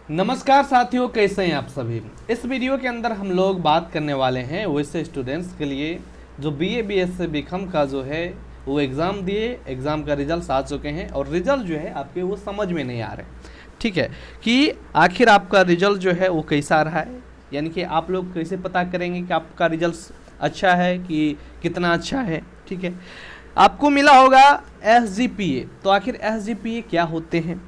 नमस्कार साथियों, कैसे हैं आप सभी। इस वीडियो के अंदर हम लोग बात करने वाले हैं वैसे स्टूडेंट्स के लिए जो बीए बीएससी बीकॉम का जो है वो एग्ज़ाम दिए, एग्ज़ाम का रिजल्ट आ चुके हैं और रिजल्ट जो है आपके वो समझ में नहीं आ रहे। ठीक है कि आखिर आपका रिजल्ट जो है वो कैसा रहा है, यानी कि आप लोग कैसे पता करेंगे कि आपका रिजल्ट अच्छा है कि कितना अच्छा है। ठीक है, आपको मिला होगा SGPA। तो आखिर SGPA क्या होते हैं,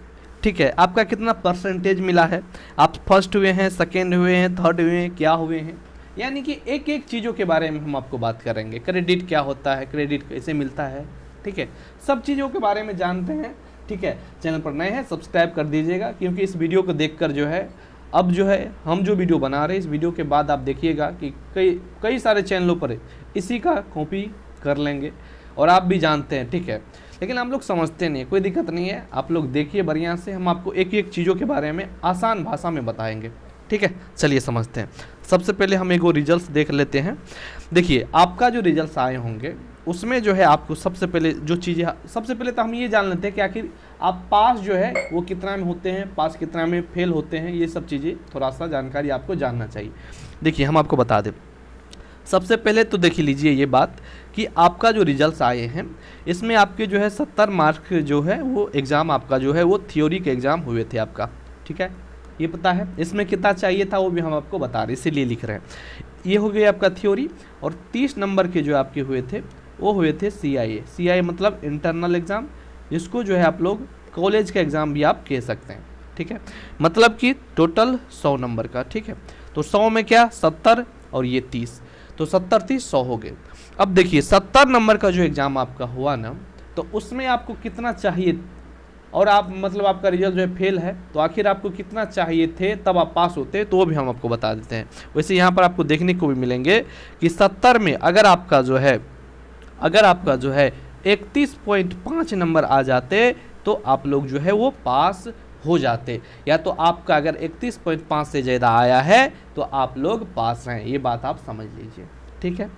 ठीक है, आपका कितना परसेंटेज मिला है, आप फर्स्ट हुए हैं, सेकेंड हुए हैं, थर्ड हुए हैं, क्या हुए हैं, यानी कि एक एक चीज़ों के बारे में हम आपको बात करेंगे। क्रेडिट क्या होता है, क्रेडिट कैसे मिलता है, ठीक है, सब चीज़ों के बारे में जानते हैं। ठीक है, चैनल पर नए हैं सब्सक्राइब कर दीजिएगा, क्योंकि इस वीडियो को देखकर जो है अब जो है हम जो वीडियो बना रहे हैं, इस वीडियो के बाद आप देखिएगा कि कई सारे चैनलों पर इसी का कॉपी कर लेंगे और आप भी जानते हैं। ठीक है, लेकिन हम लोग समझते नहीं, कोई दिक्कत नहीं है, आप लोग देखिए बढ़िया से, हम आपको एक एक चीज़ों के बारे में आसान भाषा में बताएंगे। ठीक है, चलिए समझते हैं। सबसे पहले हम एक रिजल्ट्स देख लेते हैं। देखिए आपका जो रिजल्ट्स आए होंगे उसमें जो है आपको सबसे पहले जो चीज़ें, सबसे पहले तो हम ये जान लेते हैं कि आखिर आप पास जो है वो कितना में होते हैं, पास कितना में फेल होते हैं, ये सब चीज़ें थोड़ा सा जानकारी आपको जानना चाहिए। देखिए हम आपको बता दें, सबसे पहले तो देख लीजिए ये बात कि आपका जो रिजल्ट्स आए हैं इसमें आपके जो है 70 मार्क जो है वो एग्ज़ाम आपका जो है वो थ्योरी के एग्ज़ाम हुए थे आपका। ठीक है, ये पता है। इसमें कितना चाहिए था वो भी हम आपको बता रहे, इसीलिए लिख रहे हैं। ये हो गया आपका थ्योरी, और 30 नंबर के जो आपके हुए थे वो हुए थे CIA मतलब इंटरनल एग्ज़ाम, जिसको जो है आप लोग कॉलेज का एग्ज़ाम भी आप कह सकते हैं। ठीक है, मतलब कि टोटल 100 नंबर का। ठीक है, तो 100 में क्या 70 और ये 30, तो 70 30 100 हो गए। अब देखिए 70 नंबर का जो एग्ज़ाम आपका हुआ ना, तो उसमें आपको कितना चाहिए, और आप मतलब आपका रिजल्ट जो है फेल है, तो आखिर आपको कितना चाहिए थे तब आप पास होते, तो वो भी हम आपको बता देते हैं। वैसे यहाँ पर आपको देखने को भी मिलेंगे कि 70 में अगर आपका जो है 31.5 नंबर आ जाते तो आप लोग जो है वो पास हो जाते, या तो आपका अगर 31.5 से ज़्यादा आया है तो आप लोग पास हैं, ये बात आप समझ लीजिए। ठीक है,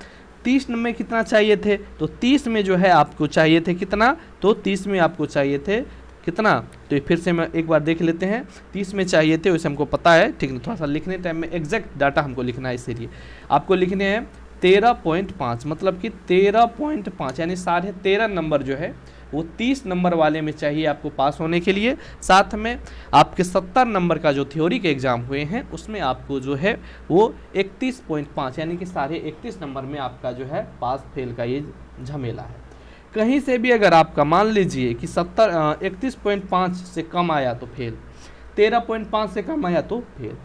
30 नंबर कितना चाहिए थे, तो 30 में जो है आपको चाहिए थे कितना, तो 30 में आपको चाहिए थे कितना, तो फिर से मैं एक बार देख लेते हैं। 30 में चाहिए थे, वैसे हमको पता है, ठीक है, थोड़ा सा लिखने टाइम में एग्जैक्ट डाटा हमको लिखना है, इसीलिए आपको लिखने हैं 13.5, मतलब कि 13.5 यानी 13.5 नंबर जो है वो 30 नंबर वाले में चाहिए आपको पास होने के लिए। साथ में आपके 70 नंबर का जो थ्योरी के एग्ज़ाम हुए हैं उसमें आपको जो है वो 31.5 यानी कि 31.5 नंबर में आपका जो है पास फेल का ये झमेला है। कहीं से भी अगर आपका मान लीजिए कि 31.5 से कम आया तो फेल, 13.5 से कम आया तो फेल।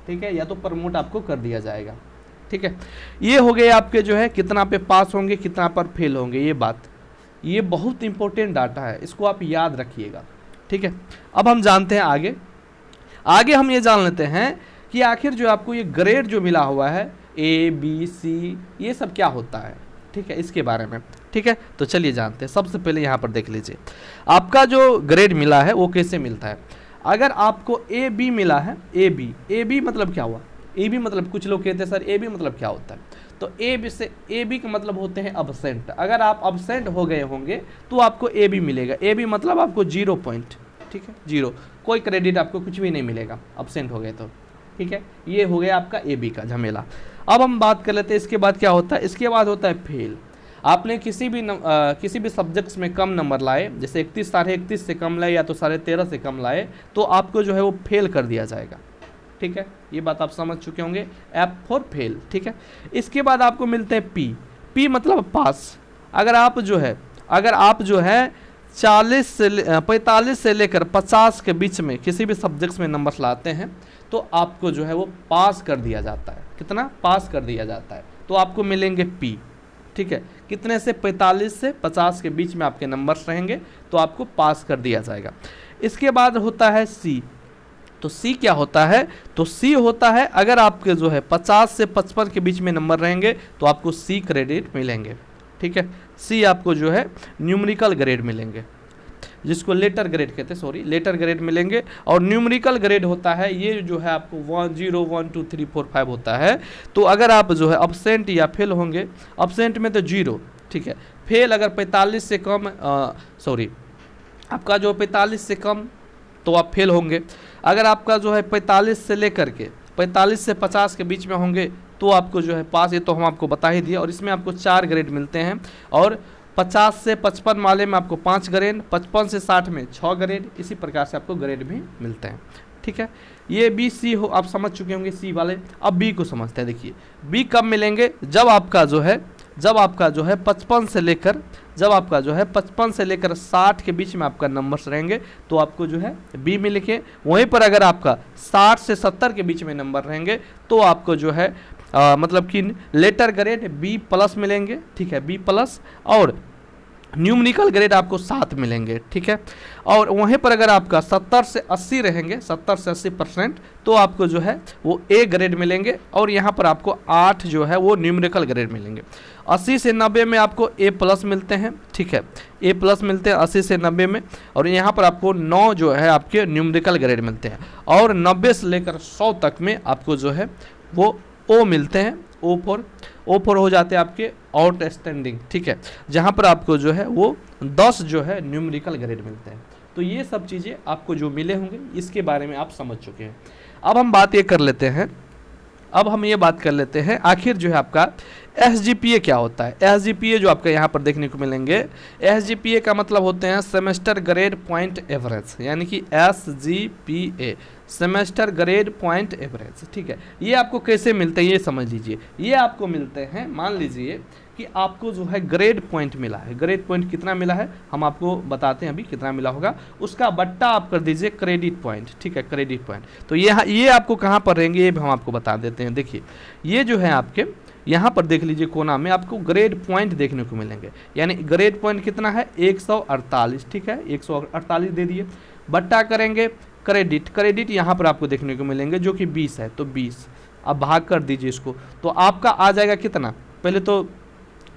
ठीक है, या तो प्रमोट आपको कर दिया जाएगा। ठीक है, ये हो गए आपके जो है कितना पे पास होंगे, कितना पर फेल होंगे, ये बात, ये बहुत इंपॉर्टेंट डाटा है, इसको आप याद रखिएगा। ठीक है, अब हम जानते हैं आगे हम ये जान लेते हैं कि आखिर जो आपको ये ग्रेड जो मिला हुआ है ABC ये सब क्या होता है। ठीक है, इसके बारे में। ठीक है, तो चलिए जानते हैं। सबसे पहले यहाँ पर देख लीजिए आपका जो ग्रेड मिला है वो कैसे मिलता है। अगर आपको AB मिला है, AB मतलब क्या हुआ, AB मतलब कुछ लोग कहते हैं सर AB मतलब क्या होता है, तो AB का मतलब होते हैं अब्सेंट। अगर आप अब्सेंट हो गए होंगे तो आपको AB मिलेगा। AB मतलब आपको 0 पॉइंट, ठीक है, 0, कोई क्रेडिट आपको कुछ भी नहीं मिलेगा अब्सेंट हो गए तो। ठीक है, ये हो गया आपका AB का झमेला। अब हम बात कर लेते हैं इसके बाद क्या होता है। इसके बाद होता है फेल। आपने किसी भी सब्जेक्ट्स में कम नंबर लाए, जैसे 31 31.5 से कम लाए या तो 13.5 से कम लाए, तो आपको जो है वो फेल कर दिया जाएगा। ठीक है, ये बात आप समझ चुके होंगे, F फॉर फेल। ठीक है, इसके बाद आपको मिलते हैं P मतलब पास। अगर आप जो है 45 से लेकर 50 के बीच में किसी भी सब्जेक्ट्स में नंबर लाते हैं तो आपको जो है वो पास कर दिया जाता है। कितना पास कर दिया जाता है, तो आपको मिलेंगे P। ठीक है, कितने से 45 से 50 के बीच में आपके नंबर्स रहेंगे तो आपको पास कर दिया जाएगा। इसके बाद होता है C। तो C क्या होता है, तो C होता है अगर आपके जो है 50 से 55 के बीच में नंबर रहेंगे तो आपको C क्रेडिट मिलेंगे। ठीक है, C आपको जो है न्यूमेरिकल ग्रेड मिलेंगे, जिसको लेटर ग्रेड कहते हैं, लेटर ग्रेड मिलेंगे। और न्यूमेरिकल ग्रेड होता है ये जो है आपको 1 0 1 2 3 4 5 होता है। तो अगर आप जो है अब्सेंट या फेल होंगे, अब्सेंट में तो 0, ठीक है, फेल अगर 45 से कम आपका जो 45 से कम तो आप फेल होंगे। अगर आपका जो है 45 से लेकर के 45 से 50 के बीच में होंगे तो आपको जो है पास, ये तो हम आपको बता ही दिए। और इसमें आपको 4 ग्रेड मिलते हैं। और 50 से 55 वाले में आपको 5 ग्रेड, 55 से 60 में 6 ग्रेड, इसी प्रकार से आपको ग्रेड भी मिलते हैं। ठीक है, ये बी सी हो आप समझ चुके होंगे सी वाले। अब बी को समझते हैं। देखिए बी कब मिलेंगे, जब आपका जो है 55 से लेकर 60 के बीच में आपका नंबर्स रहेंगे तो आपको जो है बी मिलेंगे। वहीं पर अगर आपका 60 से 70 के बीच में नंबर रहेंगे तो आपको जो है मतलब कि लेटर ग्रेड बी प्लस मिलेंगे। ठीक है, बी प्लस, और न्यूमेरिकल ग्रेड आपको 7 मिलेंगे। ठीक है, और वहीं पर अगर आपका 70 से 80 रहेंगे, 70 से 80% तो आपको जो है वो ए ग्रेड मिलेंगे। और यहाँ पर आपको 8 जो है वो न्यूमेरिकल ग्रेड मिलेंगे। 80 से 90 में आपको ए प्लस मिलते हैं। ठीक है, ए प्लस मिलते हैं 80 से 90 में। और यहाँ पर आपको 9 जो है आपके न्यूमेरिकल ग्रेड मिलते हैं। और 90 से लेकर 100 तक में आपको जो है वो ओ मिलते हैं। ओ फोर हो जाते हैं आपके आउटस्टैंडिंग। ठीक है, जहाँ पर आपको जो है वो 10 जो है न्यूमेरिकल ग्रेड मिलते हैं। तो ये सब चीज़ें आपको जो मिले होंगे इसके बारे में आप समझ चुके हैं। अब हम बात ये कर लेते हैं, आखिर जो है आपका SGPA क्या होता है। SGPA जो आपका यहाँ पर देखने को मिलेंगे, SGPA का मतलब होते हैं सेमेस्टर ग्रेड पॉइंट एवरेज, यानी कि SGPA semester grade point average. ठीक है, ये आपको कैसे मिलते हैं ये समझ लीजिए। ये आपको मिलते हैं, मान लीजिए कि आपको जो है ग्रेड पॉइंट मिला है। ग्रेड पॉइंट कितना मिला है हम आपको बताते हैं अभी कितना मिला होगा, उसका बट्टा आप कर दीजिए क्रेडिट पॉइंट। ठीक है, क्रेडिट पॉइंट। तो ये आपको कहाँ पर रहेंगे ये भी हम आपको बता देते हैं। देखिए ये जो है आपके यहाँ पर देख लीजिए कोना में आपको ग्रेड पॉइंट देखने को मिलेंगे। यानी ग्रेड पॉइंट कितना है 148। ठीक है, 148 दे दिए, बट्टा करेंगे क्रेडिट यहाँ पर आपको देखने को मिलेंगे जो कि 20 है। तो 20 अब भाग कर दीजिए इसको, तो आपका आ जाएगा कितना। पहले तो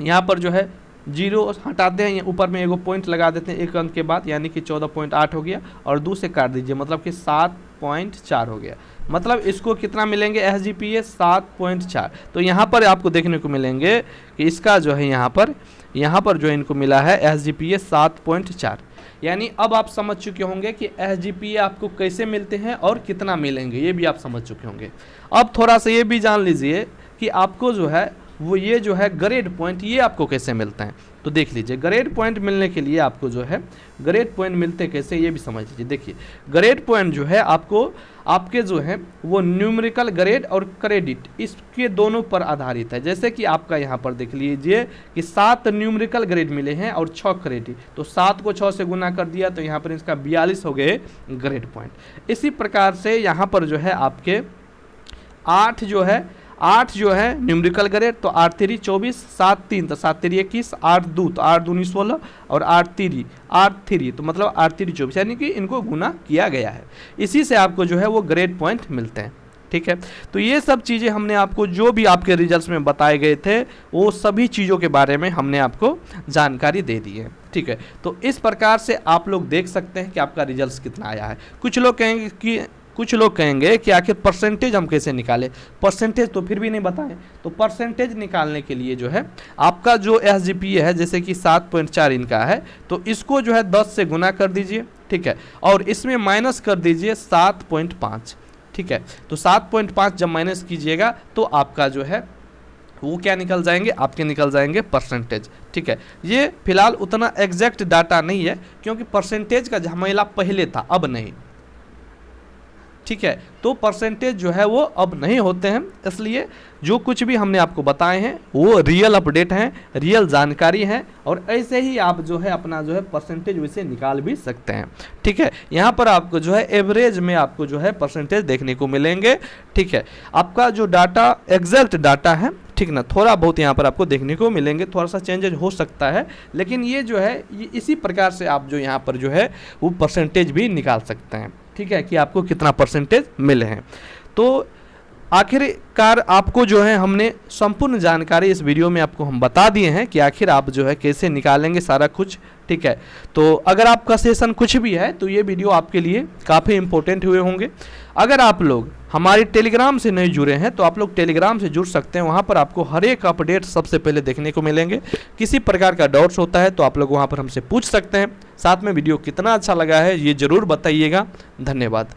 यहाँ पर जो है 0 हटाते हैं, ऊपर में एगो पॉइंट लगा देते हैं 1 अंक के बाद, यानी कि 14.8 हो गया। और 2 से काट दीजिए, मतलब कि 7.4 हो गया। मतलब इसको कितना मिलेंगे SGPA 7.4। तो यहाँ पर आपको देखने को मिलेंगे कि इसका जो है यहाँ पर जो इनको मिला है SGPA 7.4। यानी अब आप समझ चुके होंगे कि SGPA आपको कैसे मिलते हैं और कितना मिलेंगे, ये भी आप समझ चुके होंगे। अब थोड़ा सा ये भी जान लीजिए कि आपको जो है वो ये जो है ग्रेड पॉइंट ये आपको कैसे मिलते हैं। तो देख लीजिए ग्रेड पॉइंट मिलने के लिए आपको जो है ग्रेड पॉइंट मिलते कैसे ये भी समझ लीजिए। देखिए ग्रेड पॉइंट जो है आपको आपके जो है वो न्यूमेरिकल ग्रेड और क्रेडिट इसके दोनों पर आधारित है। जैसे कि आपका यहाँ पर देख लीजिए कि 7 न्यूमेरिकल ग्रेड मिले हैं और 6 क्रेडिट, तो 7 को 6 से गुना कर दिया तो यहाँ पर इसका 42 हो गए ग्रेड पॉइंट। इसी प्रकार से यहाँ पर जो है आपके 8 जो है न्यूमेरिकल ग्रेड, तो 8 3 24, 7 3 तो 7 3 21, 8 2 तो 8 2 16 और 8 3 तो मतलब 8 3 24, यानी कि इनको गुना किया गया है। इसी से आपको जो है वो ग्रेड पॉइंट मिलते हैं। ठीक है, तो ये सब चीज़ें हमने आपको जो भी आपके रिजल्ट्स में बताए गए थे वो सभी चीज़ों के बारे में हमने आपको जानकारी दे दी है। ठीक है, तो इस प्रकार से आप लोग देख सकते हैं कि आपका रिजल्ट कितना आया है। कुछ लोग कहेंगे कि आखिर परसेंटेज हम कैसे निकालें, परसेंटेज तो फिर भी नहीं बताएं। तो परसेंटेज निकालने के लिए जो है आपका जो SGPA है जैसे कि 7.4 इनका है, तो इसको जो है 10 से गुना कर दीजिए। ठीक है, और इसमें माइनस कर दीजिए 7.5। ठीक है, तो 7.5 जब माइनस कीजिएगा तो आपका जो है वो क्या निकल जाएंगे, आपके निकल जाएंगे परसेंटेज। ठीक है, ये फिलहाल उतना एग्जैक्ट डाटा नहीं है क्योंकि परसेंटेज का झमेला पहले था, अब नहीं। ठीक है, तो परसेंटेज जो है वो अब नहीं होते हैं, इसलिए जो कुछ भी हमने आपको बताए हैं वो रियल अपडेट हैं, रियल जानकारी है, और ऐसे ही आप जो है अपना जो है परसेंटेज वैसे निकाल भी सकते हैं। ठीक है, यहाँ पर आपको जो है एवरेज में आपको जो है परसेंटेज देखने को मिलेंगे। ठीक है, आपका जो डाटा एग्जैक्ट डाटा है, ठीक ना, थोड़ा बहुत यहाँ पर आपको देखने को मिलेंगे, थोड़ा सा चेंजेज हो सकता है, लेकिन ये जो है ये इसी प्रकार से आप जो यहाँ पर जो है वो परसेंटेज भी निकाल सकते हैं। ठीक है, कि आपको कितना परसेंटेज मिले हैं। तो आखिरकार आपको जो है हमने संपूर्ण जानकारी इस वीडियो में आपको हम बता दिए हैं कि आखिर आप जो है कैसे निकालेंगे सारा कुछ। ठीक है, तो अगर आपका सेशन कुछ भी है तो ये वीडियो आपके लिए काफ़ी इंपॉर्टेंट हुए होंगे। अगर आप लोग हमारे टेलीग्राम से नहीं जुड़े हैं तो आप लोग टेलीग्राम से जुड़ सकते हैं, वहाँ पर आपको हर एक अपडेट सबसे पहले देखने को मिलेंगे। किसी प्रकार का डाउट्स होता है तो आप लोग वहाँ पर हमसे पूछ सकते हैं। साथ में वीडियो कितना अच्छा लगा है ये ज़रूर बताइएगा। धन्यवाद।